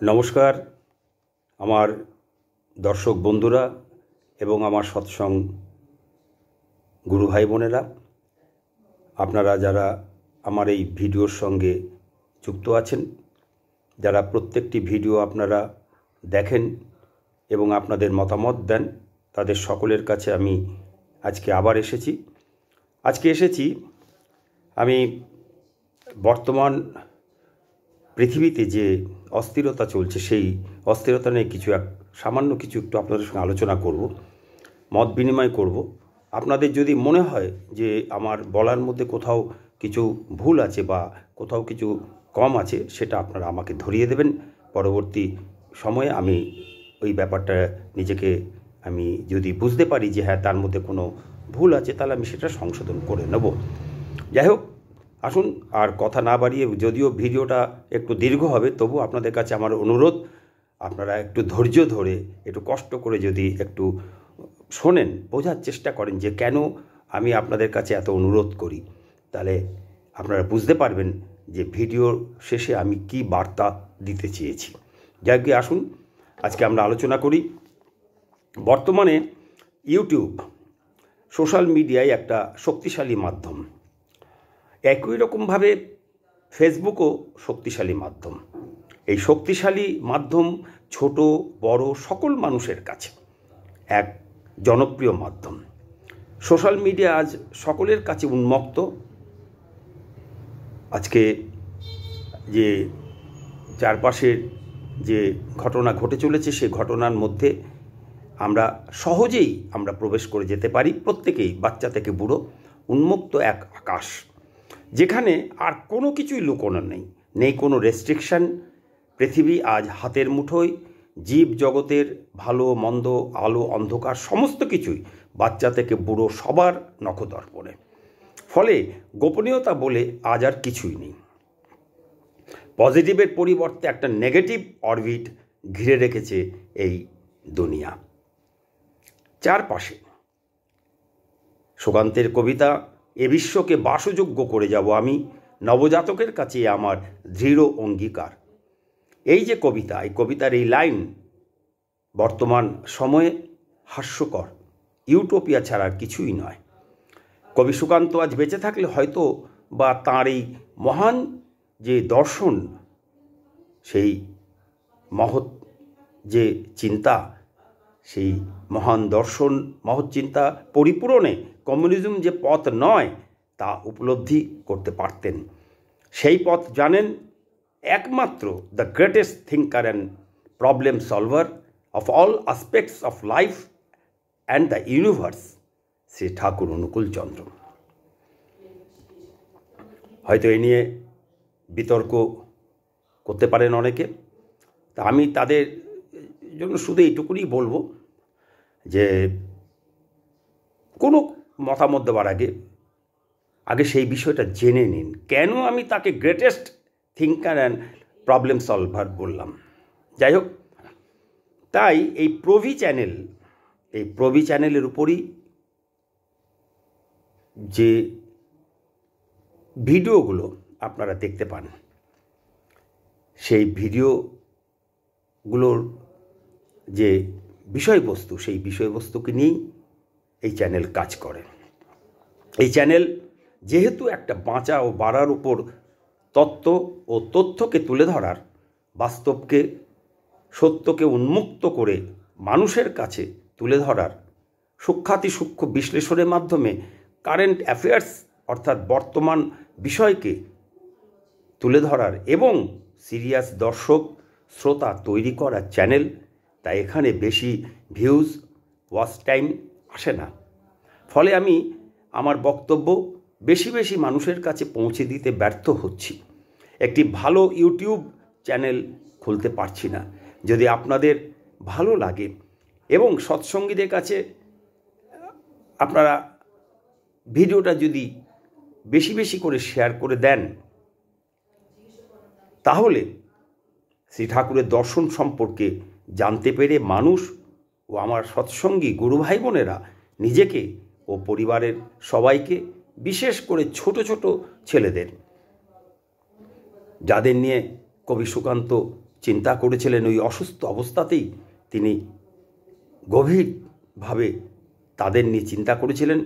নমস্কার আমার দর্শক বন্ধুরা এবং আমার সৎসঙ্গ গুরু ভাই বোনেরা, আপনারা যারা আমার এই ভিডিওর সঙ্গে যুক্ত আছেন, যারা প্রত্যেকটি ভিডিও আপনারা দেখেন এবং আপনাদের মতামত দেন, তাদের সকলের কাছে আমি আজকে আবার এসেছি। আমি বর্তমান পৃথিবীতে যে অস্থিরতা চলছে, সেই অস্থিরতা নিয়ে সামান্য কিছু একটু আপনাদের সঙ্গে আলোচনা করব, মত বিনিময় করব। আপনাদের যদি মনে হয় যে আমার বলার মধ্যে কোথাও কিছু ভুল আছে বা কোথাও কিছু কম আছে, সেটা আপনারা আমাকে ধরিয়ে দেবেন। পরবর্তী সময়ে আমি ওই ব্যাপারটা নিজেকে আমি যদি বুঝতে পারি যে হ্যাঁ, তার মধ্যে কোনো ভুল আছে, তাহলে আমি সেটা সংশোধন করে নেব। যাই হোক, আসুন আর কথা না বাড়িয়ে, যদিও ভিডিওটা একটু দীর্ঘ হবে, তবু আপনাদের কাছে আমার অনুরোধ, আপনারা একটু ধৈর্য ধরে একটু কষ্ট করে যদি একটু শোনেন, বোঝার চেষ্টা করেন যে কেন আমি আপনাদের কাছে এত অনুরোধ করি, তাহলে আপনারা বুঝতে পারবেন যে ভিডিওর শেষে আমি কি বার্তা দিতে চেয়েছি। যাই হোক, আসুন আজকে আমরা আলোচনা করি। বর্তমানে ইউটিউব সোশ্যাল মিডিয়ায় একটা শক্তিশালী মাধ্যম, একই রকমভাবে ফেসবুকও শক্তিশালী মাধ্যম। এই শক্তিশালী মাধ্যম ছোট বড় সকল মানুষের কাছে এক জনপ্রিয় মাধ্যম। সোশ্যাল মিডিয়া আজ সকলের কাছে উন্মুক্ত। আজকে যে চারপাশের যে ঘটনা ঘটে চলেছে, সেই ঘটনার মধ্যে আমরা সহজেই প্রবেশ করে যেতে পারি। প্রত্যেকেই, বাচ্চা থেকে বুড়ো, উন্মুক্ত এক আকাশ, যেখানে আর কোনো কিছুই লুকোনো নেই কোনো রেস্ট্রিকশান। পৃথিবী আজ হাতের মুঠোয়, জীব জগতের ভালো মন্দ, আলো অন্ধকার সমস্ত কিছুই বাচ্চা থেকে বুড়ো সবার নখদর্পণে। ফলে গোপনীয়তা বলে আজ আর কিছুই নেই। পজিটিভের পরিবর্তে একটা নেগেটিভ অরবিট ঘিরে রেখেছে এই দুনিয়া চারপাশে। সুকান্তের কবিতা, এ বিশ্বকে বাসযোগ্য করে যাব আমি, নবজাতকের কাছে আমার দৃঢ় অঙ্গীকার। এই যে কবিতা, এই কবিতার এই লাইন বর্তমান সময়ে হাস্যকর, ইউটোপিয়া ছাড়া কিছুই নয়। কবি সুকান্ত আজ বেঁচে থাকলে হয়তো বা তাঁর এই মহান যে দর্শন, সেই মহৎ যে চিন্তা, সেই মহান দর্শন, মহৎ চিন্তা পরিপূরণে কমিউনিজম যে পথ নয়, তা উপলব্ধি করতে পারতেন। সেই পথ জানেন একমাত্র the greatest thinker and problem solver of all aspects of life and the universe, Shri Thakur Anukulchandra. হয়তো এ নিয়ে বিতর্ক করতে পারেন অনেকে, তা আমি তাদের জন্য শুধু এইটুকুনি বলবো যে কোনো মতামত দেওয়ার আগে সেই বিষয়টা জেনে নিন, কেন আমি তাকে greatest thinker and problem solver বললাম। যাই হোক, তাই এই প্রভি চ্যানেলের উপরই যে ভিডিওগুলো আপনারা দেখতে পান, সেই ভিডিওগুলোর যে বিষয়বস্তু, সেই বিষয়বস্তুকে নিয়েই এই চ্যানেল কাজ করে। এই চ্যানেল যেহেতু একটা বাঁচা ও বাড়ার উপর তত্ত্ব ও তথ্যকে তুলে ধরার, বাস্তবকে, সত্যকে উন্মুক্ত করে মানুষের কাছে তুলে ধরার, সূক্ষ্মাতিসূক্ষ্ম বিশ্লেষণের মাধ্যমে কারেন্ট অ্যাফেয়ার্স অর্থাৎ বর্তমান বিষয়কে তুলে ধরার এবং সিরিয়াস দর্শক শ্রোতা তৈরি করার চ্যানেল, তাই এখানে বেশি ভিউজ, ওয়াচ টাইম আসে না। ফলে আমি আমার বক্তব্য বেশি মানুষের কাছে পৌঁছে দিতে ব্যর্থ হচ্ছি। একটি ভালো ইউটিউব চ্যানেল খুলতে পারছি না। যদি আপনাদের ভালো লাগে এবং সৎসঙ্গীদের কাছে আপনারা ভিডিওটা যদি বেশি করে শেয়ার করে দেন, তাহলে শ্রী ঠাকুরের দর্শন সম্পর্কে জানতে পেরে মানুষ ও আমার সৎসঙ্গী গুরু ভাই বোনেরা নিজেকে ও পরিবারের সবাইকে, বিশেষ করে ছোট ছেলেদের, যাদের নিয়ে কবি সুকান্ত চিন্তা করেছিলেন, ওই অসুস্থ অবস্থাতেই তিনি গভীরভাবে তাদের নিয়ে চিন্তা করেছিলেন,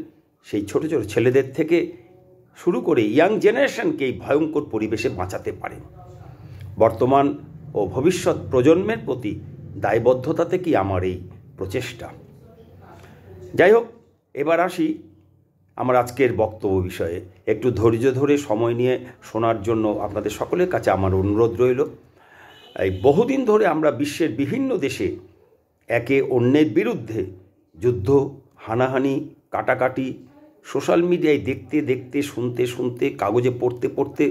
সেই ছোট ছোট ছেলেদের থেকে শুরু করে ইয়াং জেনারেশনকে এই ভয়ঙ্কর পরিবেশে বাঁচাতে পারেন। বর্তমান ও ভবিষ্যৎ প্রজন্মের প্রতি দায়বদ্ধতা থেকেই আমার এই প্রচেষ্টা। যাই হোক, এবার আসি আমার আজকের বক্তব্য বিষয়ে। একটু ধৈর্য ধরে সময় নিয়ে শোনার জন্য আপনাদের সকলের কাছে আমার অনুরোধ রইল। এই বহুদিন ধরে আমরা বিশ্বের বিভিন্ন দেশে একে অন্যের বিরুদ্ধে যুদ্ধ, হানাহানি, কাটাকাটি সোশ্যাল মিডিয়ায় দেখতে দেখতে, শুনতে শুনতে, কাগজে পড়তে পড়তে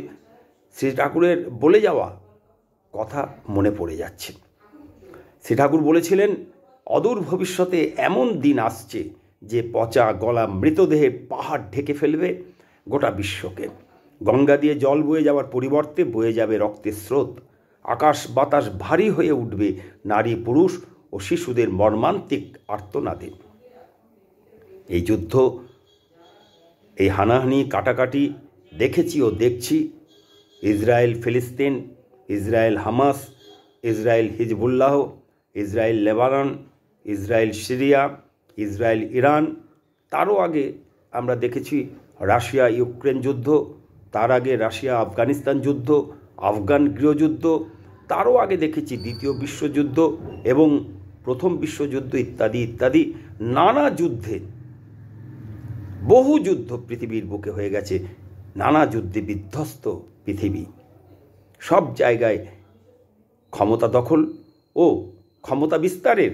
শ্রী ঠাকুরের বলে যাওয়া কথা মনে পড়ে যাচ্ছে। শ্রী ঠাকুর বলেছিলেন, অদূর ভবিষ্যতে এমন দিন আসছে যে পচা গলা মৃতদেহে পাহাড় ঢেকে ফেলবে গোটা বিশ্বকে। গঙ্গা দিয়ে জল বয়ে যাওয়ার পরিবর্তে বয়ে যাবে রক্তের স্রোত। আকাশ বাতাস ভারী হয়ে উঠবে নারী, পুরুষ ও শিশুদের মর্মান্তিক আর্তনাদে। এই যুদ্ধ, এই হানাহানি, কাটাকাটি দেখেছি ও দেখছি। ইসরায়েল ফিলিস্তিন, Israel Hamas, Israel Hezbollah, Israel Lebanon, Israel Syria, Israel Iran. তারও আগে আমরা দেখেছি রাশিয়া ইউক্রেন যুদ্ধ, তার আগে রাশিয়া আফগানিস্তান যুদ্ধ, আফগান গৃহযুদ্ধ, তারও আগে দেখেছি দ্বিতীয় বিশ্বযুদ্ধ এবং প্রথম বিশ্বযুদ্ধ ইত্যাদি ইত্যাদি। নানা যুদ্ধে, বহু যুদ্ধ পৃথিবীর বুকে হয়ে গেছে, নানা যুদ্ধে বিধ্বস্ত পৃথিবী। সব জায়গায় ক্ষমতা দখল ও ক্ষমতা বিস্তারের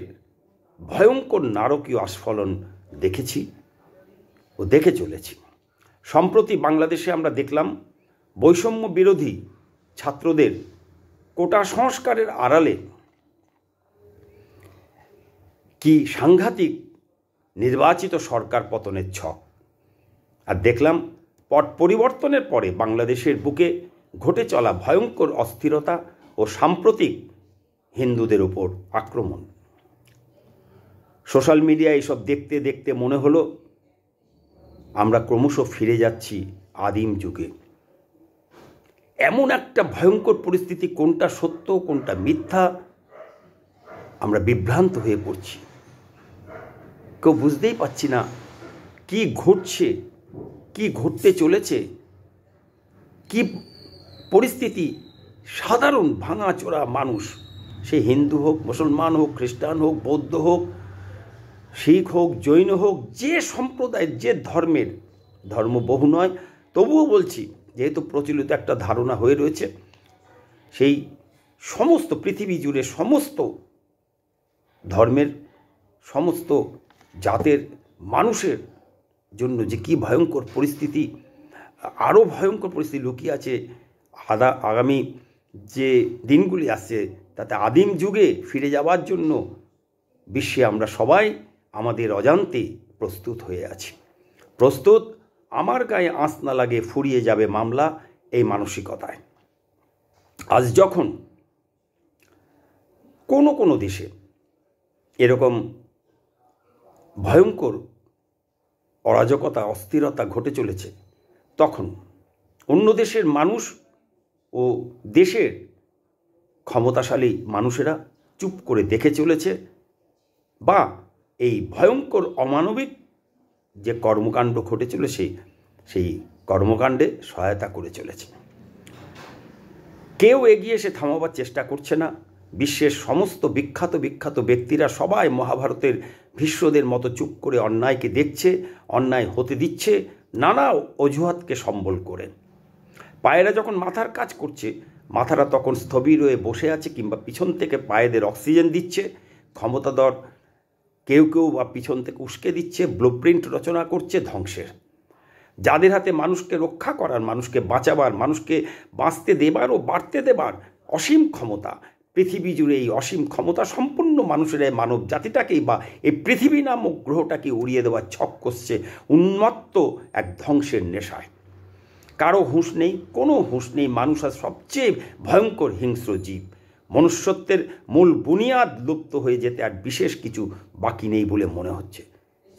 ভয়ঙ্কর নারকীয় আস্ফলন দেখেছি ও দেখে চলেছি। সম্প্রতি বাংলাদেশে আমরা দেখলাম বৈষম্য বিরোধী ছাত্রদের কোটা সংস্কারের আড়ালে কি সাংঘাতিক নির্বাচিত সরকার পতনের ছক। আর দেখলাম পট পরিবর্তনের পরে বাংলাদেশের বুকে ঘটে চলা ভয়ঙ্কর অস্থিরতা ও সাম্প্রতিক হিন্দুদের ওপর আক্রমণ। সোশ্যাল মিডিয়ায় এসব দেখতে দেখতে মনে হলো আমরা ক্রমশ ফিরে যাচ্ছি আদিম যুগে। এমন একটা ভয়ঙ্কর পরিস্থিতি, কোনটা সত্য কোনটা মিথ্যা আমরা বিভ্রান্ত হয়ে পড়ছি। কেউ বুঝতেই পারছি না কি ঘটছে, কি ঘটতে চলেছে, কি পরিস্থিতি। সাধারণ ভাঙাচোরা মানুষ, সে হিন্দু হোক, মুসলমান হোক, খ্রিস্টান হোক, বৌদ্ধ হোক, শিখ হোক, জৈন হোক, যে সম্প্রদায়ের, যে ধর্মের, ধর্ম বহু নয়, তবুও বলছি, যেহেতু প্রচলিত একটা ধারণা হয়ে রয়েছে, সেই সমস্ত পৃথিবী জুড়ে সমস্ত ধর্মের, সমস্ত জাতের মানুষের জন্য যে কি ভয়ঙ্কর পরিস্থিতি, আরও ভয়ঙ্কর পরিস্থিতি লুকিয়ে আছে। আগামী যে দিনগুলি আসছে তাতে আদিম যুগে ফিরে যাওয়ার জন্য বিশ্বে আমরা সবাই আমাদের অজান্তে প্রস্তুত হয়ে আছি। প্রস্তুত, আমার গায়ে আঁচ না লাগে ফুরিয়ে যাবে মামলা, এই মানসিকতায়। আজ যখন কোনো কোনো দেশে এরকম ভয়ঙ্কর অরাজকতা, অস্থিরতা ঘটে চলেছে, তখন অন্য দেশের মানুষ ও দেশের ক্ষমতাশালী মানুষেরা চুপ করে দেখে চলেছে বা এই ভয়ঙ্কর অমানবিক যে কর্মকাণ্ড ঘটে চলেছে সেই কর্মকাণ্ডে সহায়তা করে চলেছে। কেউ এগিয়ে এসে থামাবার চেষ্টা করছে না। বিশ্বের সমস্ত বিখ্যাত বিখ্যাত ব্যক্তিরা সবাই মহাভারতের ভীষ্মদের মতো চুপ করে অন্যায়কে দেখছে, অন্যায় হতে দিচ্ছে নানা অজুহাতকে সম্বল করে। পায়েরা যখন মাথার কাজ করছে, মাথারা তখন স্থবির হয়ে বসে আছে কিংবা পিছন থেকে পায়েদের অক্সিজেন দিচ্ছে। ক্ষমতাধর কেউ কেউ বা পিছন থেকে উস্কে দিচ্ছে, ব্লুপ্রিন্ট রচনা করছে ধ্বংসের। যাদের হাতে মানুষকে রক্ষা করার, মানুষকে বাঁচাবার, মানুষকে বাঁচতে দেবার ও বাড়তে দেবার অসীম ক্ষমতা, পৃথিবী জুড়ে এই অসীম ক্ষমতা সম্পূর্ণ মানুষের মানব জাতিটাকেই বা এই পৃথিবী নামক গ্রহটাকে উড়িয়ে দেওয়ার ছক কষছে উন্মত্ত এক ধ্বংসের নেশায়। কারো হুঁশ নেই, কোনো হুঁশ নেই। মানুষ আজ সবচেয়ে ভয়ঙ্কর হিংস্র জীব। মনুষ্যত্বের মূল বুনিয়াদ লুপ্ত হয়ে যেতে আর বিশেষ কিছু বাকি নেই বলে মনে হচ্ছে।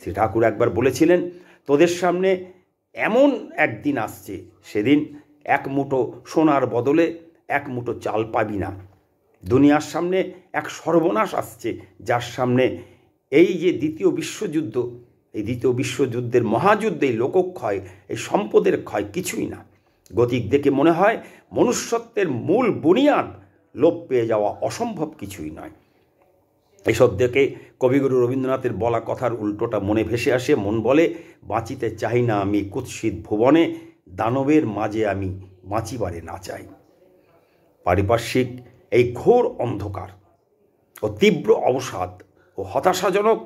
শ্রী ঠাকুর একবার বলেছিলেন, তোদের সামনে এমন একদিন আসছে, সেদিন এক মুঠো সোনার বদলে এক মুঠো চাল পাবি না। দুনিয়ার সামনে এক সর্বনাশ আসছে, যার সামনে এই যে দ্বিতীয় বিশ্বযুদ্ধ, এই দ্বিতীয় বিশ্বযুদ্ধের মহাযুদ্ধে এই লোকক্ষয়, এই সম্পদের ক্ষয় কিছুই না। গতিক দেখে মনে হয় মনুষ্যত্বের মূল বুনিয়াদ লোপ পেয়ে যাওয়া অসম্ভব কিছুই নয়। এসব দেখে কবিগুরু রবীন্দ্রনাথের বলা কথার উল্টোটা মনে ভেসে আসে। মন বলে, বাঁচিতে চাই না আমি কুৎসিত ভুবনে, দানবের মাঝে আমি বাঁচিবারে না চাই। পারিপার্শ্বিক এই ঘোর অন্ধকার ও তীব্র অবসাদ ও হতাশাজনক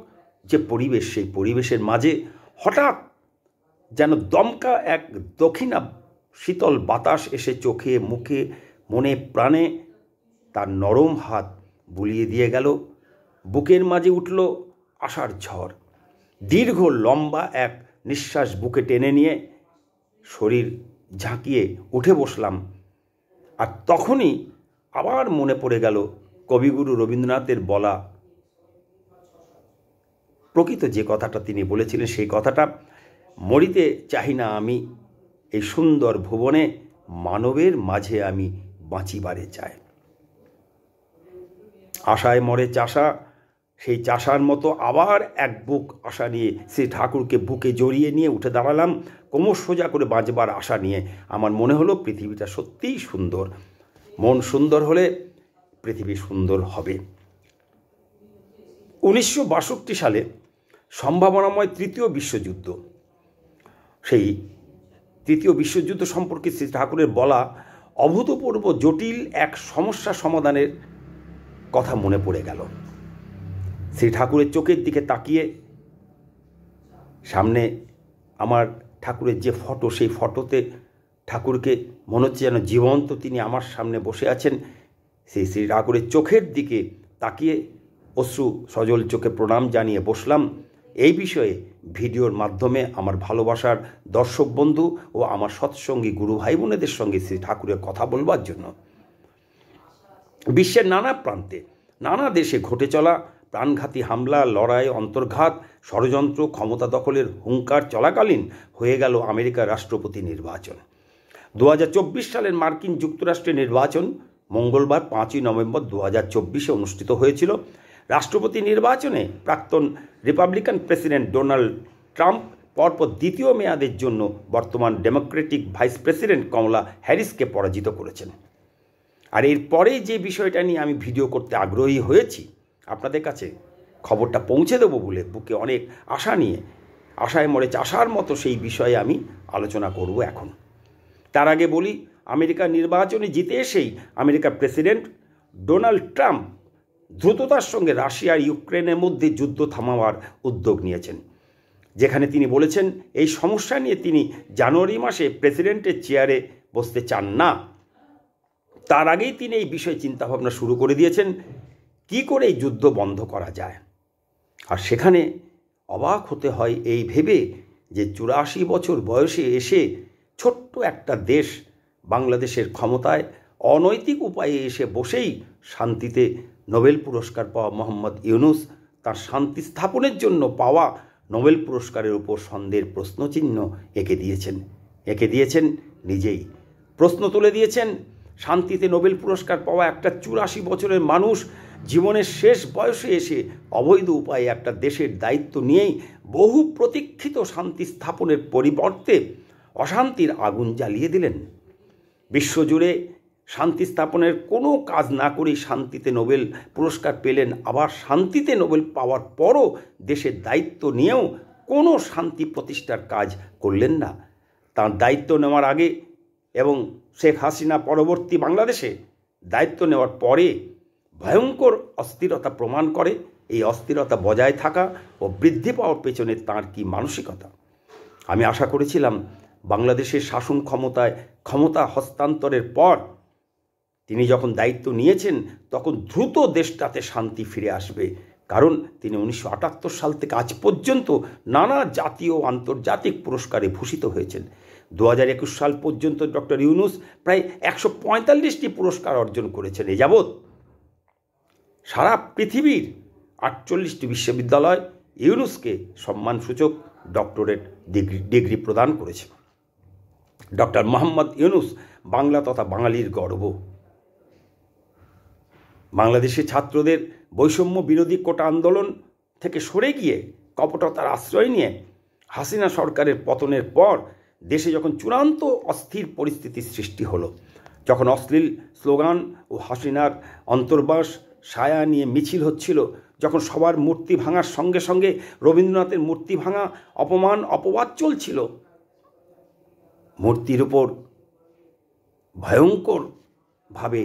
যে পরিবেশ, সেই পরিবেশের মাঝে হঠাৎ যেন দমকা এক দক্ষিণা শীতল বাতাস এসে চোখে মুখে মনে প্রাণে তার নরম হাত বুলিয়ে দিয়ে গেল। বুকের মাঝে উঠল আশার ঝড়। দীর্ঘ লম্বা এক নিঃশ্বাস বুকে টেনে নিয়ে শরীর ঝাঁকিয়ে উঠে বসলাম। আর তখনই আবার মনে পড়ে গেল কবিগুরু রবীন্দ্রনাথের বলা প্রকৃত যে কথাটা তিনি বলেছিলেন, সেই কথাটা, মরিতে চাহি না আমি এই সুন্দর ভুবনে, মানবের মাঝে আমি বাঁচিবারে চাই। আশায় মরে চাষা, সেই চাষার মতো আবার এক বুক আশা নিয়ে শ্রী ঠাকুরকে বুকে জড়িয়ে নিয়ে উঠে দাঁড়ালাম, কোমর সোজা করে বাঁচবার আশা নিয়ে। আমার মনে হলো পৃথিবীটা সত্যিই সুন্দর। মন সুন্দর হলে পৃথিবী সুন্দর হবে। 1962 সালে সম্ভাবনাময় তৃতীয় বিশ্বযুদ্ধ, সেই তৃতীয় বিশ্বযুদ্ধ সম্পর্কে শ্রী ঠাকুরের বলা অভূতপূর্ব জটিল এক সমস্যা সমাধানের কথা মনে পড়ে গেল। শ্রী ঠাকুরের চোখের দিকে তাকিয়ে সামনে আমার ঠাকুরের যে ফটো, সেই ফটোতে ঠাকুরকে মনে হচ্ছে যেন জীবন্ত তিনি আমার সামনে বসে আছেন। সেই শ্রী ঠাকুরের চোখের দিকে তাকিয়ে অশ্রু সজল চোখে প্রণাম জানিয়ে বসলাম। এই বিষয়ে ভিডিওর মাধ্যমে আমার ভালোবাসার দর্শক বন্ধু ও আমার সৎসঙ্গী গুরু ভাই বোনেদের সঙ্গে শ্রী ঠাকুরের কথা বলবার জন্য। বিশ্বের নানা প্রান্তে, নানা দেশে ঘটে চলা প্রাণঘাতী হামলা, লড়াই, অন্তর্ঘাত, ষড়যন্ত্র, ক্ষমতা দখলের হুঙ্কার চলাকালীন হয়ে গেল আমেরিকার রাষ্ট্রপতি নির্বাচন। 2024 সালের মার্কিন যুক্তরাষ্ট্রের নির্বাচন মঙ্গলবার 5ই নভেম্বর 2024 অনুষ্ঠিত হয়েছিল। রাষ্ট্রপতি নির্বাচনে প্রাক্তন রিপাবলিকান প্রেসিডেন্ট ডোনাল্ড ট্রাম্প পরপর দ্বিতীয় মেয়াদের জন্য বর্তমান ডেমোক্রেটিক ভাইস প্রেসিডেন্ট কমলা হ্যারিসকে পরাজিত করেছেন। আর এরপরেই যে বিষয়টা নিয়ে আমি ভিডিও করতে আগ্রহী হয়েছি, আপনাদের কাছে খবরটা পৌঁছে দেবো বলে বুকে অনেক আশা নিয়ে, আশায় মরে চাষার মতো সেই বিষয়ে আমি আলোচনা করব এখন। তার আগে বলি, আমেরিকার নির্বাচনে জিতে এসেই আমেরিকার প্রেসিডেন্ট ডোনাল্ড ট্রাম্প দ্রুততার সঙ্গে রাশিয়া আর ইউক্রেনের মধ্যে যুদ্ধ থামাবার উদ্যোগ নিয়েছেন, যেখানে তিনি বলেছেন এই সমস্যা নিয়ে তিনি জানুয়ারি মাসে প্রেসিডেন্টের চেয়ারে বসতে চান না। তার আগেই তিনি এই বিষয়ে চিন্তাভাবনা শুরু করে দিয়েছেন, কি করে এই যুদ্ধ বন্ধ করা যায়। আর সেখানে অবাক হতে হয় এই ভেবে যে 84 বছর বয়সে এসে ছোট্ট একটা দেশ বাংলাদেশের ক্ষমতায় অনৈতিক উপায়ে এসে বসেই শান্তিতে নোবেল পুরস্কার পাওয়া মোহাম্মদ ইউনুস তার শান্তি স্থাপনের জন্য পাওয়া নোবেল পুরস্কারের উপর সন্দেহের প্রশ্নচিহ্ন এঁকে দিয়েছেন নিজেই। প্রশ্ন তুলে দিয়েছেন, শান্তিতে নোবেল পুরস্কার পাওয়া একটা 84 বছরের মানুষ জীবনের শেষ বয়সে এসে অবৈধ উপায়ে একটা দেশের দায়িত্ব নিয়েই বহু প্রতীক্ষিত শান্তি স্থাপনের পরিবর্তে অশান্তির আগুন জ্বালিয়ে দিলেন। বিশ্বজুড়ে শান্তি স্থাপনের কোনো কাজ না করেই শান্তিতে নোবেল পুরস্কার পেলেন। আবার শান্তিতে নোবেল পাওয়ার পরও দেশের দায়িত্ব নিয়েও কোনো শান্তি প্রতিষ্ঠার কাজ করলেন না। তার দায়িত্ব নেওয়ার আগে এবং শেখ হাসিনা পরবর্তী বাংলাদেশে দায়িত্ব নেওয়ার পরে ভয়ঙ্কর অস্থিরতা প্রমাণ করে। এই অস্থিরতা বজায় থাকা ও বৃদ্ধি পাওয়ার পেছনে তাঁর কি মানসিকতা। আমি আশা করেছিলাম বাংলাদেশের শাসন ক্ষমতা হস্তান্তরের পর তিনি যখন দায়িত্ব নিয়েছেন তখন দ্রুত দেশটাতে শান্তি ফিরে আসবে, কারণ তিনি 1978 সাল থেকে আজ পর্যন্ত নানা জাতীয় ও আন্তর্জাতিক পুরস্কারে ভূষিত হয়েছেন। 2021 সাল পর্যন্ত ডক্টর ইউনুস প্রায় 145টি পুরস্কার অর্জন করেছেন। এ যাবৎ সারা পৃথিবীর 48টি বিশ্ববিদ্যালয় ইউনুসকে সম্মানসূচক ডক্টরেট ডিগ্রি প্রদান করেছে। ডক্টর মোহাম্মদ ইউনুস বাংলা তথা বাঙালির গর্ব। বাংলাদেশের ছাত্রদের বৈষম্য বিরোধী কোটা আন্দোলন থেকে সরে গিয়ে কপটতার আশ্রয় নিয়ে হাসিনা সরকারের পতনের পর দেশে যখন চূড়ান্ত অস্থির পরিস্থিতির সৃষ্টি হলো, যখন অশ্লীল স্লোগান ও হাসিনার অন্তর্বাস সায়া নিয়ে মিছিল হচ্ছিল, যখন সবার মূর্তি ভাঙার সঙ্গে সঙ্গে রবীন্দ্রনাথের মূর্তি ভাঙা অপমান অপবাদ চলছিল, মূর্তির উপর ভয়ঙ্করভাবে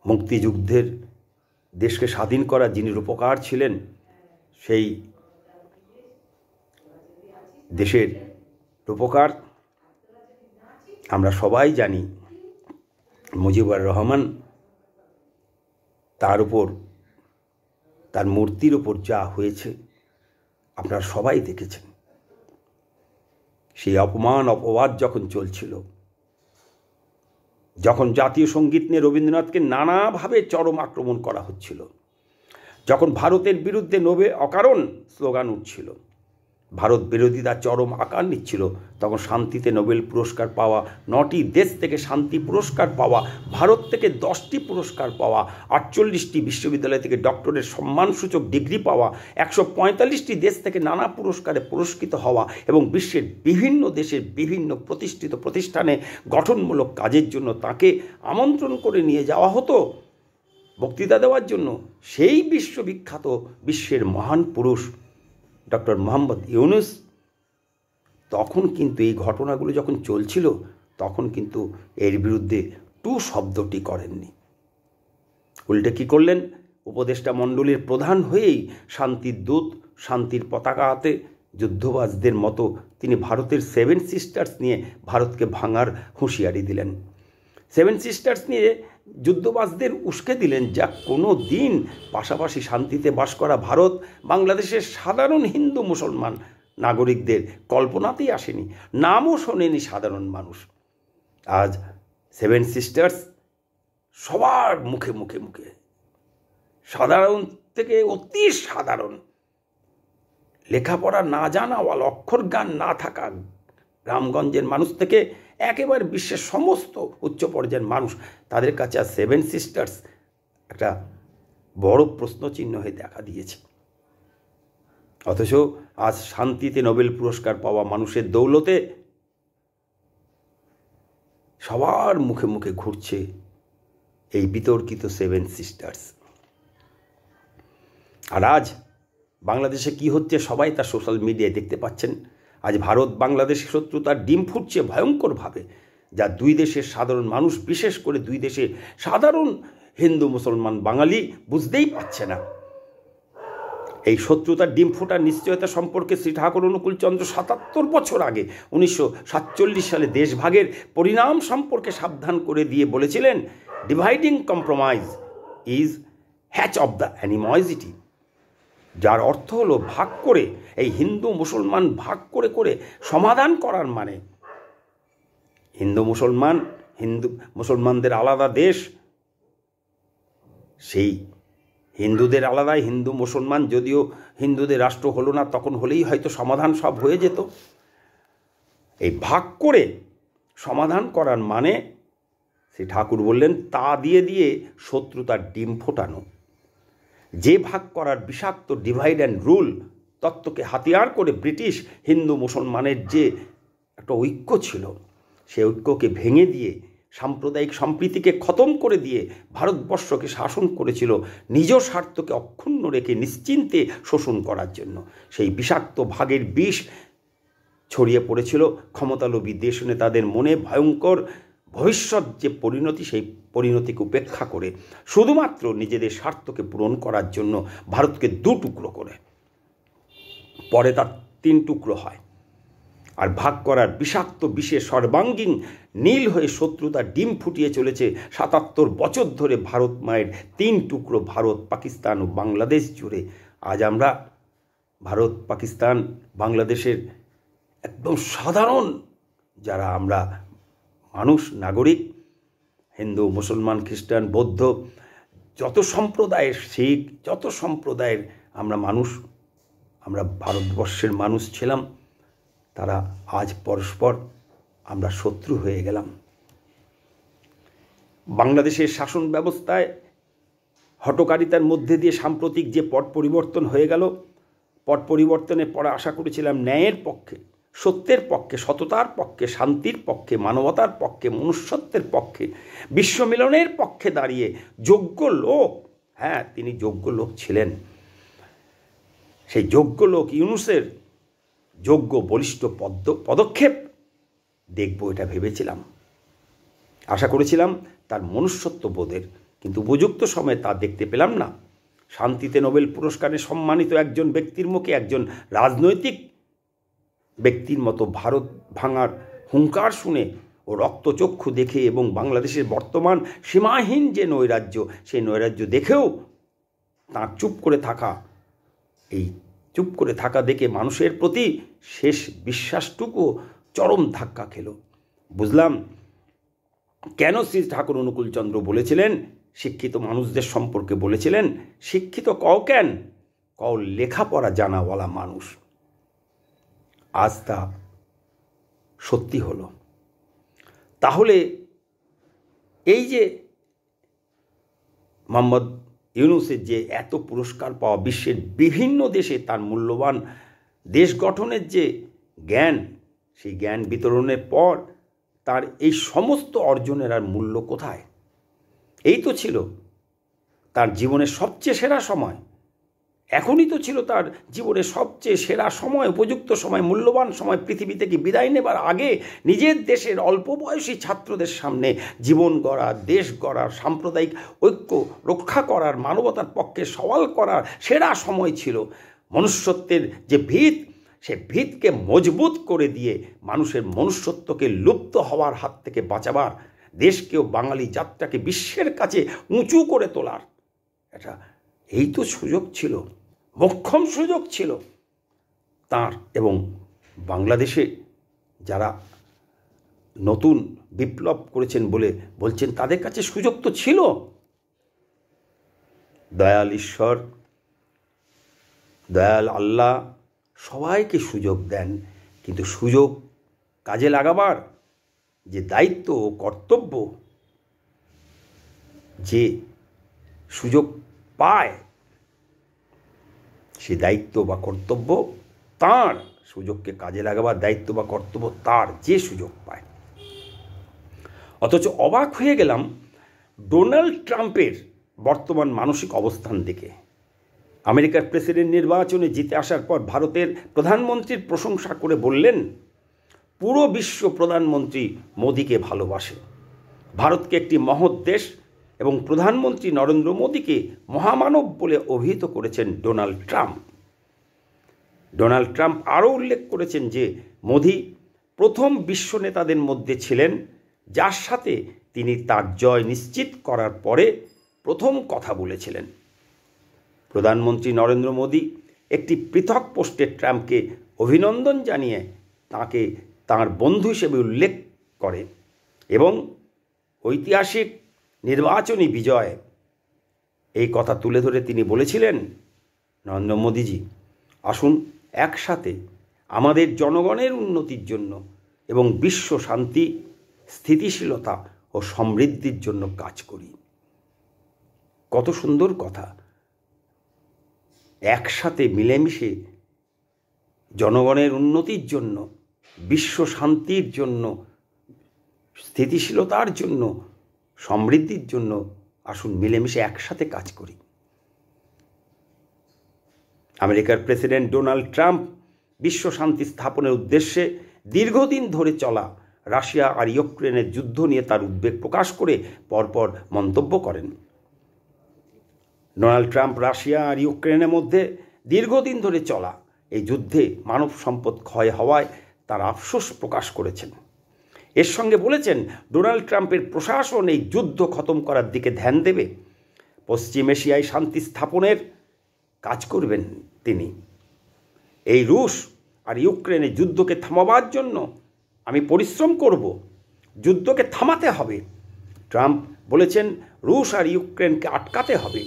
মুক্তিযুদ্ধের দেশকে স্বাধীন করা যিনি রূপকার ছিলেন, সেই দেশের রূপকার আমরা সবাই জানি মুজিবুর রহমান, তার উপর, তার মূর্তির উপর যা হয়েছে আপনারা সবাই দেখেছেন। সেই অপমান অপবাদ যখন চলছিল, যখন জাতীয় সঙ্গীত নিয়ে রবীন্দ্রনাথকে নানাভাবে চরম আক্রমণ করা হচ্ছিল, যখন ভারতের বিরুদ্ধে অকারণ স্লোগান উঠছিল, ভারত বিরোধীরা চরম আকার নিচ্ছিল, তখন শান্তিতে নোবেল পুরস্কার পাওয়া, 9টি দেশ থেকে শান্তি পুরস্কার পাওয়া, ভারত থেকে 10টি পুরস্কার পাওয়া, 48টি বিশ্ববিদ্যালয় থেকে ডক্টরের সম্মানসূচক ডিগ্রি পাওয়া, 145টি দেশ থেকে নানা পুরস্কারে পুরস্কৃত হওয়া এবং বিশ্বের বিভিন্ন দেশের বিভিন্ন প্রতিষ্ঠিত প্রতিষ্ঠানে গঠনমূলক কাজের জন্য তাকে আমন্ত্রণ করে নিয়ে যাওয়া হতো বক্তৃতা দেওয়ার জন্য। সেই বিশ্ববিখ্যাত বিশ্বের মহান পুরুষ ডক্টর মোহাম্মদ ইউনুস তখন কিন্তু এই ঘটনাগুলো যখন চলছিল, তখন কিন্তু এর বিরুদ্ধে টু শব্দটি করেননি। উল্টে কী করলেন? উপদেষ্টা মণ্ডলীর প্রধান হয়েই শান্তির দূত, শান্তির পতাকা হাতে যুদ্ধবাজদের মতো তিনি ভারতের 7 সিস্টার্স নিয়ে ভারতকে ভাঙার হুঁশিয়ারি দিলেন। 7 সিস্টার্স নিয়ে যুদ্ধবাজদের উস্কে দিলেন, যা কোনো দিন পাশাপাশি শান্তিতে বাস করা ভারত বাংলাদেশের সাধারণ হিন্দু মুসলমান নাগরিকদের কল্পনাতেই আসেনি, নামও শোনেনি সাধারণ মানুষ। আজ 7 সিস্টার্স সবার মুখে মুখে মুখে, সাধারণ থেকে অতি সাধারণ, লেখাপড়া না জানা বা অক্ষর জ্ঞান না থাকা গ্রামগঞ্জের মানুষ থেকে একেবারে বিশ্বের সমস্ত উচ্চ পর্যায়ের মানুষ, তাদের কাছে আজ 7 সিস্টার্স একটা বড় প্রশ্নচিহ্ন হয়ে দেখা দিয়েছে। অথচ আজ শান্তিতে নোবেল পুরস্কার পাওয়া মানুষের দৌলতে সবার মুখে মুখে ঘুরছে এই বিতর্কিত 7 সিস্টার্স। আর আজ বাংলাদেশে কি হচ্ছে সবাই তা সোশ্যাল মিডিয়ায় দেখতে পাচ্ছেন। আজ ভারত বাংলাদেশের শত্রুতার ডিম ফুটছে ভয়ঙ্করভাবে, যা দুই দেশের সাধারণ মানুষ, বিশেষ করে দুই দেশের সাধারণ হিন্দু মুসলমান বাঙালি বুঝতেই পারছে না। এই শত্রুতার ডিম ফোটার নিশ্চয়তা সম্পর্কে শ্রী ঠাকুর অনুকূলচন্দ্র 77 বছর আগে 1947 সালে দেশভাগের পরিণাম সম্পর্কে সাবধান করে দিয়ে বলেছিলেন, dividing compromise is hatch of the animosity, যার অর্থ হলো ভাগ করে, এই হিন্দু মুসলমান ভাগ করে করে সমাধান করার মানে। হিন্দু মুসলমানদের আলাদা দেশ, সেই হিন্দুদের আলাদাই, হিন্দু মুসলমান, যদিও হিন্দুদের রাষ্ট্র হলো না, তখন হলেই হয়তো সমাধান সব হয়ে যেত। এই ভাগ করে সমাধান করার মানে শ্রী ঠাকুর বললেন তা দিয়ে দিয়ে শত্রুতার ডিম ফোটানো। যে ভাগ করার বিষাক্ত ডিভাইড অ্যান্ড রুল তত্ত্বকে হাতিয়ার করে ব্রিটিশ হিন্দু মুসলমানের যে একটা ঐক্য ছিল, সে ঐক্যকে ভেঙে দিয়ে, সাম্প্রদায়িক সম্প্রীতিকে খতম করে দিয়ে ভারতবর্ষকে শাসন করেছিল নিজ স্বার্থকে অক্ষুণ্ণ রেখে নিশ্চিন্তে শোষণ করার জন্য। সেই বিষাক্ত ভাগের বিষ ছড়িয়ে পড়েছিল ক্ষমতালোভী দেশ নেতাদের মনে। ভয়ঙ্কর ভবিষ্যৎ যে পরিণতি, সেই পরিণতিকে উপেক্ষা করে শুধুমাত্র নিজেদের স্বার্থকে পূরণ করার জন্য ভারতকে 2 টুকরো করে, পরে তার 3 টুকরো হয়। আর ভাগ করার বিষাক্ত বিষে সর্বাঙ্গীন নীল হয়ে শত্রুতার ডিম ফুটিয়ে চলেছে 77 বছর ধরে ভারত মায়ের 3 টুকরো, ভারত, পাকিস্তান ও বাংলাদেশ জুড়ে। আজ আমরা ভারত, পাকিস্তান, বাংলাদেশের একদম সাধারণ যারা আমরা মানুষ, নাগরিক, হিন্দু, মুসলমান, খ্রিস্টান, বৌদ্ধ, যত সম্প্রদায়ের, শিখ, যত সম্প্রদায়ের আমরা মানুষ, আমরা ভারতবর্ষের মানুষ ছিলাম, তারা আজ পরস্পর আমরা শত্রু হয়ে গেলাম। বাংলাদেশের শাসন ব্যবস্থায় হঠকারিতার মধ্যে দিয়ে সাম্প্রতিক যে পট পরিবর্তন হয়ে গেল, পট পরিবর্তনের পরে আশা করেছিলাম ন্যায়ের পক্ষে, সত্যের পক্ষে, সততার পক্ষে, শান্তির পক্ষে, মানবতার পক্ষে, মনুষ্যত্বের পক্ষে, বিশ্বমিলনের পক্ষে দাঁড়িয়ে যোগ্য লোক, হ্যাঁ তিনি যোগ্য লোক ছিলেন, সেই যোগ্য লোক ইউনূসের যোগ্য বলিষ্ঠ পদক্ষেপ দেখব এটা ভেবেছিলাম, আশা করেছিলাম তার মনুষ্যত্ব বোধের, কিন্তু উপযুক্ত সময়ে তা দেখতে পেলাম না। শান্তিতে নোবেল পুরস্কারে সম্মানিত একজন ব্যক্তির মুখে একজন রাজনৈতিক ব্যক্তির মতো ভারত ভাঙার হুঙ্কার শুনে ও রক্তচক্ষু দেখে এবং বাংলাদেশের বর্তমান সীমাহীন যে নৈরাজ্য, সেই নৈরাজ্য দেখেও তাঁর চুপ করে থাকা দেখে মানুষের প্রতি শেষ বিশ্বাসটুকু চরম ধাক্কা খেল। বুঝলাম কেন শ্রী ঠাকুর অনুকূলচন্দ্র বলেছিলেন, শিক্ষিত মানুষদের সম্পর্কে বলেছিলেন, শিক্ষিত কও কেন, কও লেখাপড়া জানাওয়ালা মানুষ। আজ তা সত্যি হলো। তাহলে এই যে মোহাম্মদ ইউনূসের যে এত পুরস্কার পাওয়া, বিশ্বের বিভিন্ন দেশে তার মূল্যবান দেশ গঠনের যে জ্ঞান, সেই জ্ঞান বিতরণের পর তার এই সমস্ত অর্জনের আর মূল্য কোথায়? এই তো ছিল তার জীবনের সবচেয়ে সেরা সময়, এখনই তো ছিল তার জীবনের সবচেয়ে সেরা সময়, উপযুক্ত সময়, মূল্যবান সময়। পৃথিবী থেকে বিদায় নেবার আগে নিজের দেশের অল্প বয়সী ছাত্রদের সামনে জীবন গড়ার, দেশ গড়ার, সাম্প্রদায়িক ঐক্য রক্ষা করার, মানবতার পক্ষে সওয়াল করার সেরা সময় ছিল। মনুষ্যত্বের যে ভিত, সে ভিতকে মজবুত করে দিয়ে মানুষের মনুষ্যত্বকে লুপ্ত হওয়ার হাত থেকে বাঁচাবার, দেশকেও বাঙালি জাতটাকে বিশ্বের কাছে উঁচু করে তোলার এই তো সুযোগ ছিল, মোক্ষম সুযোগ ছিল তার। এবং বাংলাদেশে যারা নতুন বিপ্লব করেছেন বলে বলছেন, তাদের কাছে সুযোগ তো ছিল। দয়াল ঈশ্বর, দয়াল আল্লাহ সবাইকে সুযোগ দেন, কিন্তু সুযোগ কাজে লাগাবার যে দায়িত্ব ও কর্তব্য, যে সুযোগ পায় সে দায়িত্ব বা কর্তব্য তার, সুযোগকে কাজে লাগাবার দায়িত্ব বা কর্তব্য তার যে সুযোগ পায়। অথচ অবাক হয়ে গেলাম ডোনাল্ড ট্রাম্পের বর্তমান মানসিক অবস্থান দেখে। আমেরিকার প্রেসিডেন্ট নির্বাচনে জিতে আসার পর ভারতের প্রধানমন্ত্রীর প্রশংসা করে বললেন, পুরো বিশ্ব প্রধানমন্ত্রী মোদিকে ভালোবাসে। ভারতকে একটি মহৎ দেশ এবং প্রধানমন্ত্রী নরেন্দ্র মোদিকে মহামানব বলে অভিহিত করেছেন ডোনাল্ড ট্রাম্প। ডোনাল্ড ট্রাম্প আরও উল্লেখ করেছেন যে মোদি প্রথম বিশ্ব নেতাদের মধ্যে ছিলেন যার সাথে তিনি তার জয় নিশ্চিত করার পরে প্রথম কথা বলেছিলেন। প্রধানমন্ত্রী নরেন্দ্র মোদি একটি পৃথক পোস্টে ট্রাম্পকে অভিনন্দন জানিয়ে তাকে তাঁর বন্ধু হিসেবে উল্লেখ করে এবং ঐতিহাসিক নির্বাচনী বিজয় এই কথা তুলে ধরে তিনি বলেছিলেন, নরেন্দ্র মোদিজি, আসুন একসাথে আমাদের জনগণের উন্নতির জন্য এবং বিশ্ব শান্তি, স্থিতিশীলতা ও সমৃদ্ধির জন্য কাজ করি। কত সুন্দর কথা! একসাথে মিলেমিশে জনগণের উন্নতির জন্য, বিশ্ব শান্তির জন্য, স্থিতিশীলতার জন্য, সমৃদ্ধির জন্য আসুন মিলেমিশে একসাথে কাজ করি। আমেরিকার প্রেসিডেন্ট ডোনাল্ড ট্রাম্প বিশ্ব শান্তি স্থাপনের উদ্দেশ্যে দীর্ঘদিন ধরে চলা রাশিয়া আর ইউক্রেনের যুদ্ধ নিয়ে তার উদ্বেগ প্রকাশ করে পরপর মন্তব্য করেন। ডোনাল্ড ট্রাম্প রাশিয়া আর ইউক্রেনের মধ্যে দীর্ঘদিন ধরে চলা এই যুদ্ধে মানব সম্পদ ক্ষয় হওয়ায় তার আফসোস প্রকাশ করেছেন। এর সঙ্গে বলেছেন, ডোনাল্ড ট্রাম্পের প্রশাসন এই যুদ্ধ খতম করার দিকে ধ্যান দেবে, পশ্চিম এশিয়ায় শান্তি স্থাপনের কাজ করবেন তিনি। এই রুশ আর ইউক্রেনের যুদ্ধকে থামাবার জন্য আমি পরিশ্রম করব, যুদ্ধকে থামাতে হবে। ট্রাম্প বলেছেন রুশ আর ইউক্রেনকে আটকাতে হবে।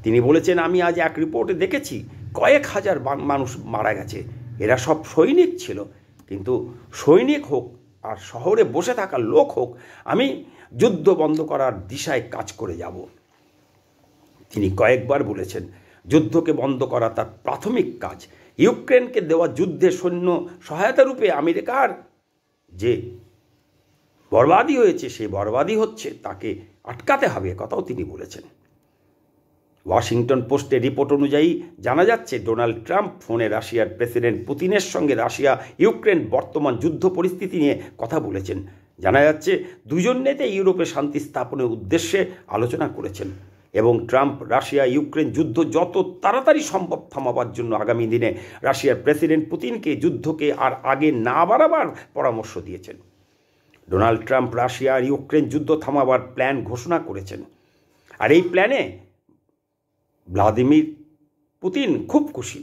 তিনি বলেছেন, আমি আজ এক রিপোর্টে দেখেছি কয়েক হাজার মানুষ মারা গেছে, এরা সব সৈনিক ছিল, কিন্তু সৈনিক হোক আর শহরে বসে থাকা লোক হোক, আমি যুদ্ধ বন্ধ করার দিশায় কাজ করে যাব। তিনি কয়েকবার বলেছেন যুদ্ধকে বন্ধ করা তার প্রাথমিক কাজ। ইউক্রেনকে দেওয়া যুদ্ধে সৈন্য সহায়তা রূপে আমেরিকার যে বরবাদি হয়েছে, সেই বরবাদি হচ্ছে, তাকে আটকাতে হবে, কথাও তিনি বলেছেন। ওয়াশিংটন পোস্টের রিপোর্ট অনুযায়ী জানা যাচ্ছে ডোনাল্ড ট্রাম্প ফোনে রাশিয়ার প্রেসিডেন্ট পুতিনের সঙ্গে রাশিয়া ইউক্রেন বর্তমান যুদ্ধ পরিস্থিতি নিয়ে কথা বলেছেন। জানা যাচ্ছে দুজন নেতা ইউরোপে শান্তি স্থাপনের উদ্দেশ্যে আলোচনা করেছেন এবং ট্রাম্প রাশিয়া ইউক্রেন যুদ্ধ যত তাড়াতাড়ি সম্ভব থামাবার জন্য আগামী দিনে রাশিয়ার প্রেসিডেন্ট পুতিনকে যুদ্ধকে আর আগে না বাড়াবার পরামর্শ দিয়েছেন। ডোনাল্ড ট্রাম্প রাশিয়া আর ইউক্রেন যুদ্ধ থামাবার প্ল্যান ঘোষণা করেছেন, আর এই প্ল্যানে ভ্লাদিমির পুতিন খুব খুশি।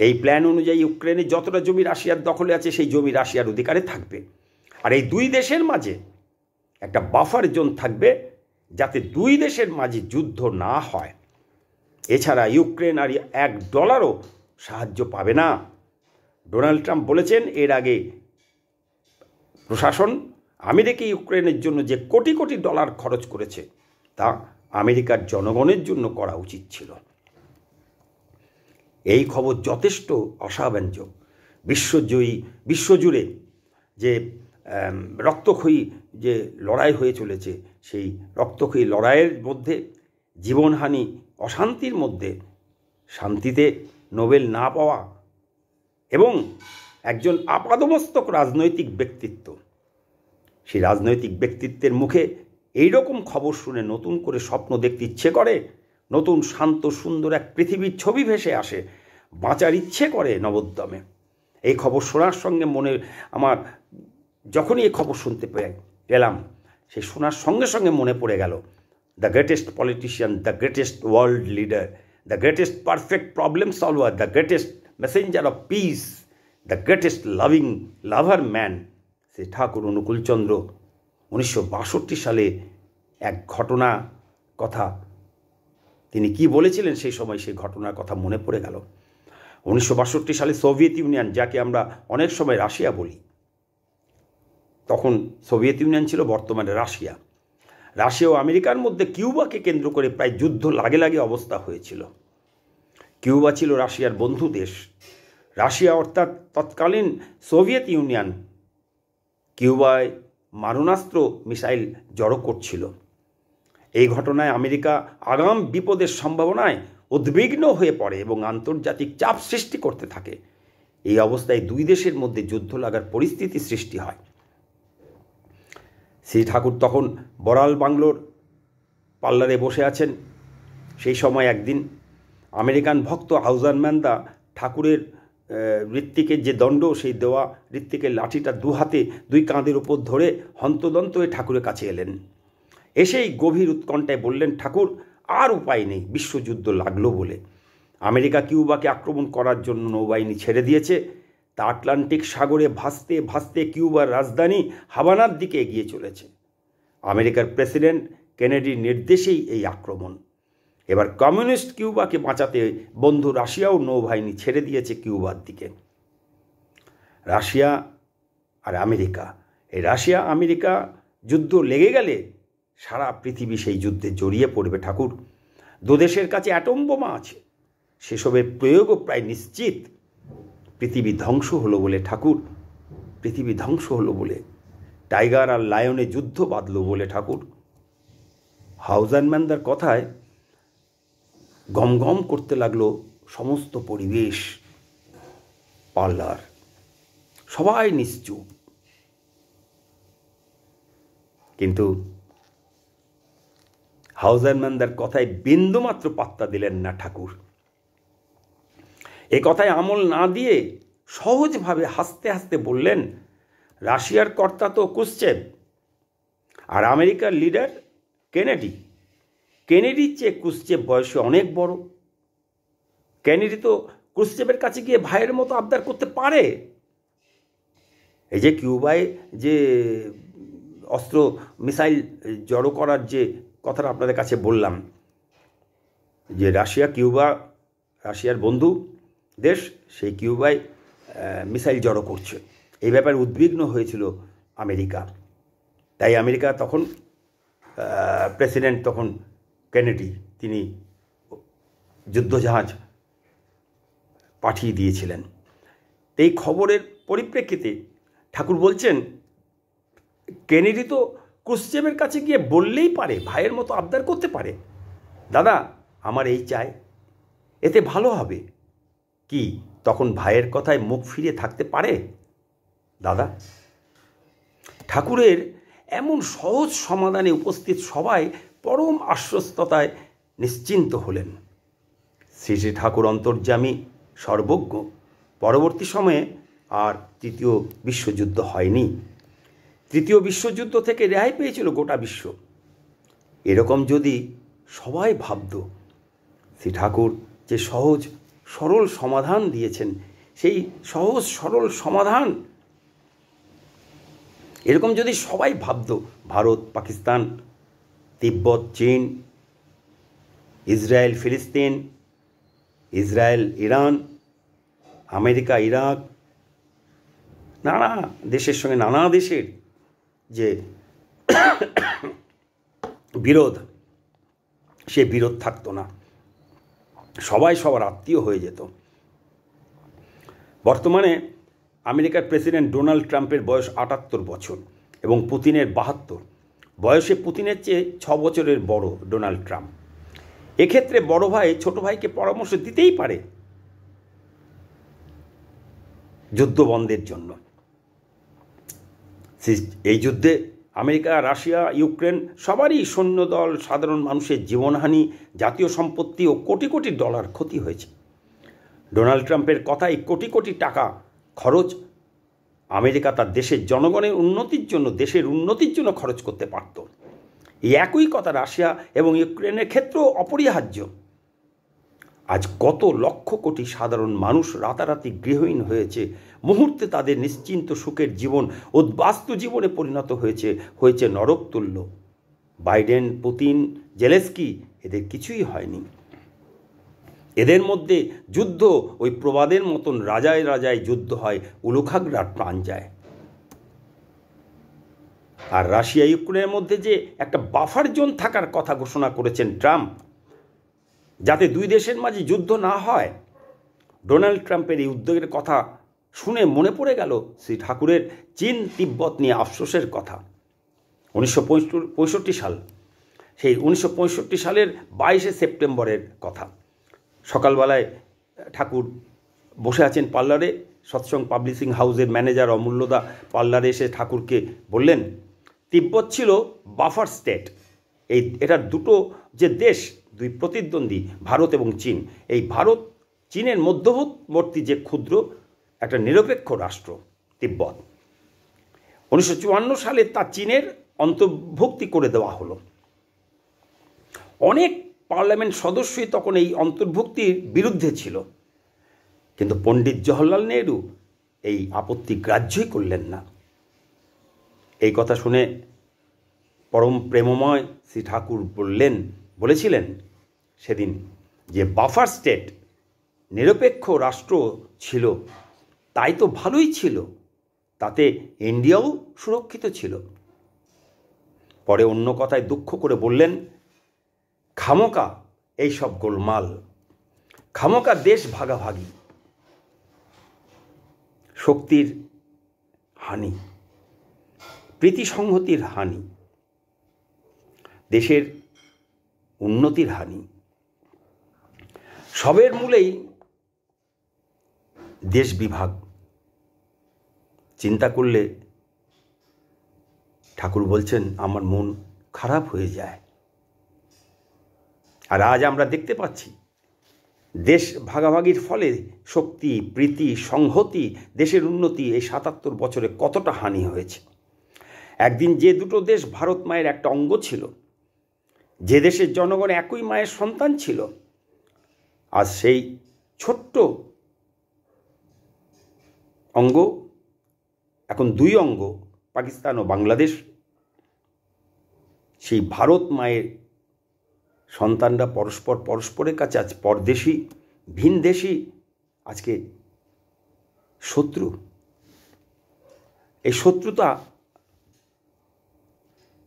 এই প্ল্যান অনুযায়ী ইউক্রেনে যতটা জমি রাশিয়ার দখলে আছে সেই জমি রাশিয়ার অধিকারে থাকবে, আর এই দুই দেশের মাঝে একটা বাফার জোন থাকবে যাতে দুই দেশের মাঝে যুদ্ধ না হয়। এছাড়া ইউক্রেন আর $1 সাহায্য পাবে না। ডোনাল্ড ট্রাম্প বলেছেন এর আগে প্রশাসন আমেরিকা ইউক্রেনের জন্য যে কোটি কোটি ডলার খরচ করেছে তা আমেরিকার জনগণের জন্য করা উচিত ছিল। এই খবর যথেষ্ট আশাব্যঞ্জক। বিশ্বজুড়ে যে রক্তক্ষয়ী যে লড়াই হয়ে চলেছে, সেই রক্তক্ষয়ী লড়াইয়ের মধ্যে জীবনহানি, অশান্তির মধ্যে শান্তিতে নোবেল না পাওয়া এবং একজন আপাদমস্তক রাজনৈতিক ব্যক্তিত্ব, সেই রাজনৈতিক ব্যক্তিত্বের মুখে এই রকম খবর শুনে নতুন করে স্বপ্ন দেখতে ইচ্ছে করে, নতুন শান্ত সুন্দর এক পৃথিবীর ছবি ভেসে আসে, বাঁচার ইচ্ছে করে নবোদ্যমে। এই খবর শোনার সঙ্গে আমার যখনই এই খবর শুনতে পেলাম, সেই শোনার সঙ্গে সঙ্গে মনে পড়ে গেল the greatest politician, the greatest world leader, the greatest perfect problem solver, the greatest messenger of peace, the greatest lover man, সে ঠাকুর অনুকূলচন্দ্র। 1962 সালে এক ঘটনা কথা তিনি কি বলেছিলেন সেই সময়, সেই ঘটনার কথা মনে পড়ে গেল। 1962 সালে সোভিয়েত ইউনিয়ন, যাকে আমরা অনেক সময় রাশিয়া বলি, তখন সোভিয়েত ইউনিয়ন ছিল বর্তমানে রাশিয়া। রাশিয়া ও আমেরিকার মধ্যে কিউবাকে কেন্দ্র করে প্রায় যুদ্ধ লাগে অবস্থা হয়েছিল। কিউবা ছিল রাশিয়ার বন্ধু দেশ। রাশিয়া অর্থাৎ তৎকালীন সোভিয়েত ইউনিয়ন কিউবায় মারণাস্ত্র মিসাইল জড়ো করছিল। এই ঘটনায় আমেরিকা আগাম বিপদের সম্ভাবনায় উদ্বিগ্ন হয়ে পড়ে এবং আন্তর্জাতিক চাপ সৃষ্টি করতে থাকে। এই অবস্থায় দুই দেশের মধ্যে যুদ্ধ লাগার পরিস্থিতি সৃষ্টি হয়। শ্রী ঠাকুর তখন বড়াল বাংলোর পার্লারে বসে আছেন। সেই সময় একদিন আমেরিকান ভক্ত হাউজারম্যানদা ঠাকুরের ঋত্বিকের যে দণ্ড, সেই দেওয়া ঋত্বিকের লাঠিটা দু হাতে দুই কাঁধের উপর ধরে হন্তদন্ত হয়ে ঠাকুরের কাছে এলেন। এসেই গভীর উৎকণ্ঠায় বললেন, ঠাকুর, আর উপায় নেই, বিশ্বযুদ্ধ লাগলো বলে। আমেরিকা কিউবাকে আক্রমণ করার জন্য নৌবাহিনী ছেড়ে দিয়েছে। তা আটলান্টিক সাগরে ভাসতে ভাসতে কিউবার রাজধানী হাভানার দিকে এগিয়ে চলেছে। আমেরিকার প্রেসিডেন্ট কেনেডির নির্দেশেই এই আক্রমণ। এবার কমিউনিস্ট কিউবাকে বাঁচাতে বন্ধু রাশিয়াও নৌবাহিনী ছেড়ে দিয়েছে কিউবার দিকে। রাশিয়া আর আমেরিকা, এই রাশিয়া আমেরিকা যুদ্ধ লেগে গেলে সারা পৃথিবী সেই যুদ্ধে জড়িয়ে পড়বে ঠাকুর। দুদেশের কাছে অ্যাটম বোমা আছে, সেসবের প্রয়োগও প্রায় নিশ্চিত। পৃথিবী ধ্বংস হলো বলে ঠাকুর, পৃথিবী ধ্বংস হলো বলে, টাইগার আর লায়নে যুদ্ধ বাঁধল বলে ঠাকুর। হাউজারম্যানদার কথায় গম গম করতে লাগলো সমস্ত পরিবেশ, পার্লার, সবাই নিশ্চুপ। কিন্তু হাউজারম্যানদার কথায় বিন্দুমাত্র পাত্তা দিলেন না ঠাকুর। এ কথায় আমল না দিয়ে সহজভাবে হাসতে হাসতে বললেন, রাশিয়ার কর্তা তো ক্রুশ্চেভ আর আমেরিকার লিডার কেনেডি। কেনেডির চেয়ে ক্রুশ্চেভ বয়সে অনেক বড়। কেনেডি তো ক্রুশ্চেভের কাছে গিয়ে ভাইয়ের মতো আবদার করতে পারে। এই যে কিউবায় যে অস্ত্র মিসাইল জড়ো করার যে কথাটা আপনাদের কাছে বললাম, যে রাশিয়ার বন্ধু দেশ, সেই কিউবায় মিসাইল জড়ো করছে, এই ব্যাপারে উদ্বিগ্ন হয়েছিল আমেরিকা। তাই আমেরিকা তখন প্রেসিডেন্ট তখন কেনেডি তিনি যুদ্ধজাহাজ পাঠিয়ে দিয়েছিলেন। এই খবরের পরিপ্রেক্ষিতে ঠাকুর বলছেন, কেনেডি তো ক্রুশ্চেভের কাছে গিয়ে বললেই পারে, ভাইয়ের মতো আবদার করতে পারে, দাদা আমার এই চাই, এতে ভালো হবে। কি তখন ভাইয়ের কথায় মুখ ফিরিয়ে থাকতে পারে দাদা? ঠাকুরের এমন সহজ সমাধানে উপস্থিত সবাই পরম আশ্বস্ততায় নিশ্চিন্ত হলেন। শ্রী শ্রী ঠাকুর অন্তর্যামী, সর্বজ্ঞ। পরবর্তী সময়ে আর তৃতীয় বিশ্বযুদ্ধ হয়নি। তৃতীয় বিশ্বযুদ্ধ থেকে রেহাই পেয়েছিল গোটা বিশ্ব। এরকম যদি সবাই ভাবত, শ্রী ঠাকুর যে সহজ সরল সমাধান দিয়েছেন, সেই সহজ সরল সমাধান এরকম যদি সবাই ভাবত, ভারত, পাকিস্তান, তিব্বত, চীন, ইসরায়েল, ফিলিস্তিন, ইসরায়েল, ইরান, আমেরিকা, ইরাক, নানা দেশের সঙ্গে নানা দেশের যে বিরোধ, সে বিরোধ থাকতো না, সবাই সবার আত্মীয় হয়ে যেত। বর্তমানে আমেরিকার প্রেসিডেন্ট ডোনাল্ড ট্রাম্পের বয়স ৭৮ বছর এবং পুতিনের ৭২। বয়সে পুতিনের চেয়ে ৬ বছরের বড় ডোনাল্ড ট্রাম্প। এক্ষেত্রে বড় ভাই ছোট ভাইকে পরামর্শ দিতেই পারে যুদ্ধ বন্ধের জন্য। এই যুদ্ধে আমেরিকা, রাশিয়া, ইউক্রেন সবারই সৈন্যদল, সাধারণ মানুষের জীবনহানি, জাতীয় সম্পত্তি ও কোটি কোটি ডলার ক্ষতি হয়েছে। ডোনাল্ড ট্রাম্পের কথায় কোটি কোটি টাকা খরচ আমেরিকা তার দেশের জনগণের উন্নতির জন্য, দেশের উন্নতির জন্য খরচ করতে পারত। এই একই কথা রাশিয়া এবং ইউক্রেনের ক্ষেত্রেও অপরিহার্য। আজ কত লক্ষ কোটি সাধারণ মানুষ রাতারাতি গৃহহীন হয়েছে, মুহূর্তে তাদের নিশ্চিন্ত সুখের জীবন উদ্বাস্তু জীবনে পরিণত হয়েছে নরকতুল্য। বাইডেন, পুতিন, জেলেস্কি এদের কিছুই হয়নি। এদের মধ্যে যুদ্ধ ওই প্রবাদের মতন রাজায় রাজায় যুদ্ধ হয়, উলুখাগড়ার প্রাণ যায়। আর রাশিয়া ইউক্রেনের মধ্যে যে একটা বাফার জোন থাকার কথা ঘোষণা করেছেন ট্রাম্প, যাতে দুই দেশের মাঝে যুদ্ধ না হয়, ডোনাল্ড ট্রাম্পের এই উদ্যোগের কথা শুনে মনে পড়ে গেল শ্রী ঠাকুরের চীন তিব্বত নিয়ে আফসোসের কথা। 1965 সাল, সেই 1965 সালের 22শে সেপ্টেম্বরের কথা। সকালবেলায় ঠাকুর বসে আছেন পার্লারে, সৎসঙ্গ পাবলিশিং হাউসের ম্যানেজার অমূল্যদা পার্লারে এসে ঠাকুরকে বললেন, তিব্বত ছিল বাফার স্টেট। এটা দুটো যে দেশ, দুই প্রতিদ্বন্দ্বী ভারত এবং চীন, এই ভারত চীনের মধ্যবর্তী যে ক্ষুদ্র একটা নিরপেক্ষ রাষ্ট্র তিব্বত, 1954 সালে তা চীনের অন্তর্ভুক্তি করে দেওয়া হলো। অনেক পার্লামেন্ট সদস্যই তখন এই অন্তর্ভুক্তির বিরুদ্ধে ছিল, কিন্তু পণ্ডিত জওহরলাল নেহরু এই আপত্তি গ্রাহ্যই করলেন না। এই কথা শুনে পরম প্রেমময় শ্রী ঠাকুর বলেছিলেন সেদিন যে বাফার স্টেট, নিরপেক্ষ রাষ্ট্র ছিল, তাই তো ভালোই ছিল, তাতে ইন্ডিয়াও সুরক্ষিত ছিল। পরে অন্য কথায় দুঃখ করে বললেন, খামোকা এইসব গোলমাল, খামোকা দেশ ভাগাভাগি, শক্তির হানি, প্রীতি সংহতির হানি, দেশের উন্নতির হানি, সবের মূলেই দেশ বিভাগ। চিন্তা করলে ঠাকুর বলছেন আমার মন খারাপ হয়ে যায়। আর আজ আমরা দেখতে পাচ্ছি দেশ ভাগাভাগির ফলে শক্তি, প্রীতি, সংহতি, দেশের উন্নতি এই ৭৭ বছরে কতটা হানি হয়েছে। একদিন যে দুটো দেশ ভারত মায়ের একটা অঙ্গ ছিল, যে দেশের জনগণ একই মায়ের সন্তান ছিল, আজ সেই ছোট্ট অঙ্গ এখন দুই অঙ্গ, পাকিস্তান ও বাংলাদেশ। সেই ভারত মায়ের সন্তানরা পরস্পরের কাছে আজ পরদেশী, ভিনদেশী, আজকে শত্রু। এই শত্রুতা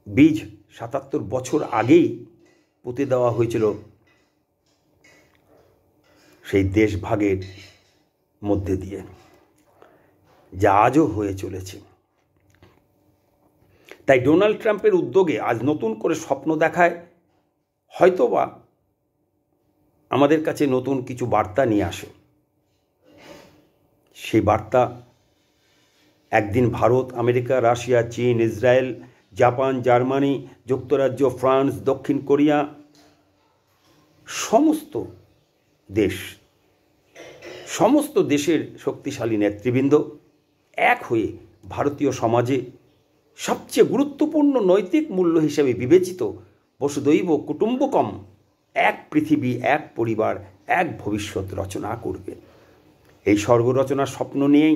বীজ ৭৭ বছর আগেই পুঁতে দেওয়া হয়েছিল সেই দেশভাগের মধ্যে দিয়ে, যা আজও হয়ে চলেছে। তাই ডোনাল্ড ট্রাম্পের উদ্যোগে আজ নতুন করে স্বপ্ন দেখায় হয়তোবা আমাদের কাছে নতুন কিছু বার্তা নিয়ে আসে। সেই বার্তা একদিন ভারত, আমেরিকা, রাশিয়া, চীন, ইসরায়েল, জাপান, জার্মানি, যুক্তরাজ্য, ফ্রান্স, দক্ষিণ কোরিয়া, সমস্ত দেশের শক্তিশালী নেতৃবৃন্দ এক হয়ে ভারতীয় সমাজে সবচেয়ে গুরুত্বপূর্ণ নৈতিক মূল্য হিসেবে বিবেচিত বসুদৈব কুটুম্বকম, এক পৃথিবী, এক পরিবার, এক ভবিষ্যৎ রচনা করবে। এই স্বর্গ রচনার স্বপ্ন নিয়েই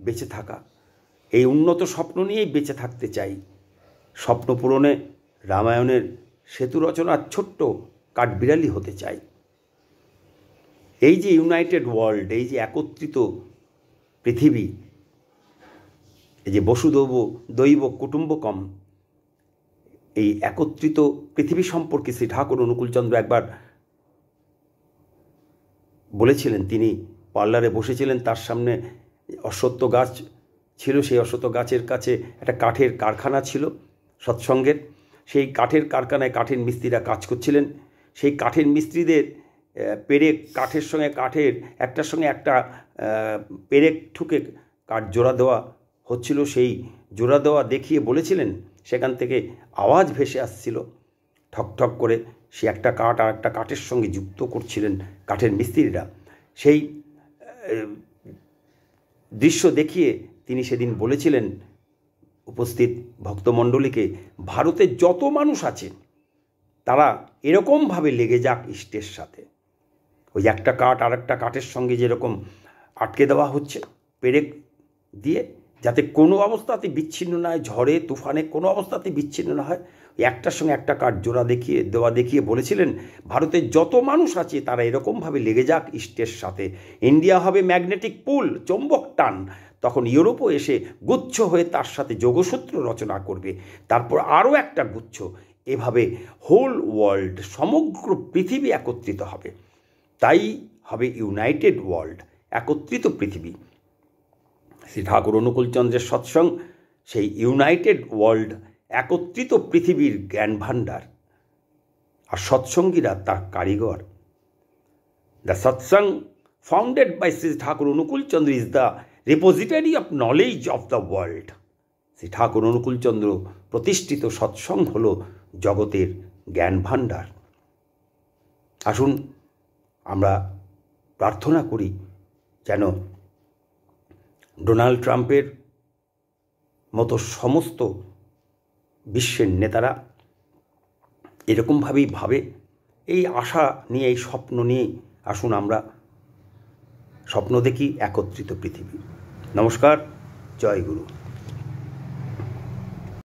বেঁচে থাকা, এই উন্নত স্বপ্ন নিয়েই বেঁচে থাকতে চাই। স্বপ্ন পূরণে রামায়ণের সেতু রচনার ছোট্ট কাঠবিড়ালি হতে চাই। এই যে ইউনাইটেড ওয়ার্ল্ড, এই যে একত্রিত পৃথিবী, এই যে বসুদৈব কুটুম্বকম, এই একত্রিত পৃথিবী সম্পর্কে শ্রী ঠাকুর অনুকূলচন্দ্র একবার বলেছিলেন। তিনি পার্লারে বসেছিলেন, তার সামনে অশ্বত্থ গাছ ছিল, সেই অশ্বত্থ গাছের কাছে একটা কাঠের কারখানা ছিল সৎসঙ্গের। সেই কাঠের কারখানায় কাঠের মিস্ত্রিরা কাজ করছিলেন। সেই কাঠের মিস্ত্রিদের পেরেক কাঠের সঙ্গে কাঠের একটার সঙ্গে একটা পেরেক ঠুকে কাঠ জোড়া দেওয়া হচ্ছিল। সেই জোড়া দেওয়া দেখিয়ে বলেছিলেন, সেখান থেকে আওয়াজ ভেসে আসছিল ঠক ঠক করে, সে একটা কাঠ আর একটা কাঠের সঙ্গে যুক্ত করছিলেন কাঠের মিস্ত্রিরা। সেই দৃশ্য দেখিয়ে তিনি সেদিন বলেছিলেন উপস্থিত ভক্তমণ্ডলীকে, ভারতের যত মানুষ আছে তারা এরকমভাবে লেগে যাক ইষ্টের সাথে। ওই একটা কাঠ আর একটা কাঠের সঙ্গে যেরকম আটকে দেওয়া হচ্ছে পেরেক দিয়ে, যাতে কোনো অবস্থাতে বিচ্ছিন্ন না হয়, ঝড়ে তুফানে কোনো অবস্থাতে বিচ্ছিন্ন না হয়, ওই একটার সঙ্গে একটা কাঠ জোড়া দেখিয়ে বলেছিলেন, ভারতের যত মানুষ আছে তারা এরকমভাবে লেগে যাক ইষ্টের সাথে। ইন্ডিয়া হবে ম্যাগনেটিক পুল, চৌম্বক টান, তখন ইউরোপও এসে গুচ্ছ হয়ে তার সাথে যোগসূত্র রচনা করবে, তারপর আরও একটা গুচ্ছ, এভাবে হোল ওয়ার্ল্ড, সমগ্র পৃথিবী একত্রিত হবে। তাই হবে ইউনাইটেড ওয়ার্ল্ড, একত্রিত পৃথিবী। শ্রী ঠাকুর অনুকূলচন্দ্রের সৎসঙ্গ সেই ইউনাইটেড ওয়ার্ল্ড, একত্রিত পৃথিবীর জ্ঞান ভাণ্ডার, আর সৎসঙ্গীরা তার কারিগর। The Satsang founded by Shri Thakur Anukulchandra is the repository of knowledge of the world. Shri Thakur Anukulchandra প্রতিষ্ঠিত সৎসঙ্গ হল জগতের জ্ঞান ভাণ্ডার। আসুন আমরা প্রার্থনা করি যেন ডোনাল্ড ট্রাম্পের মতো সমস্ত বিশ্বের নেতারা এরকমভাবেই ভাবে, এই আশা নিয়ে, এই স্বপ্ন নিয়ে আসুন আমরা স্বপ্ন দেখি একত্রিত পৃথিবী। নমস্কার, জয় গুরু।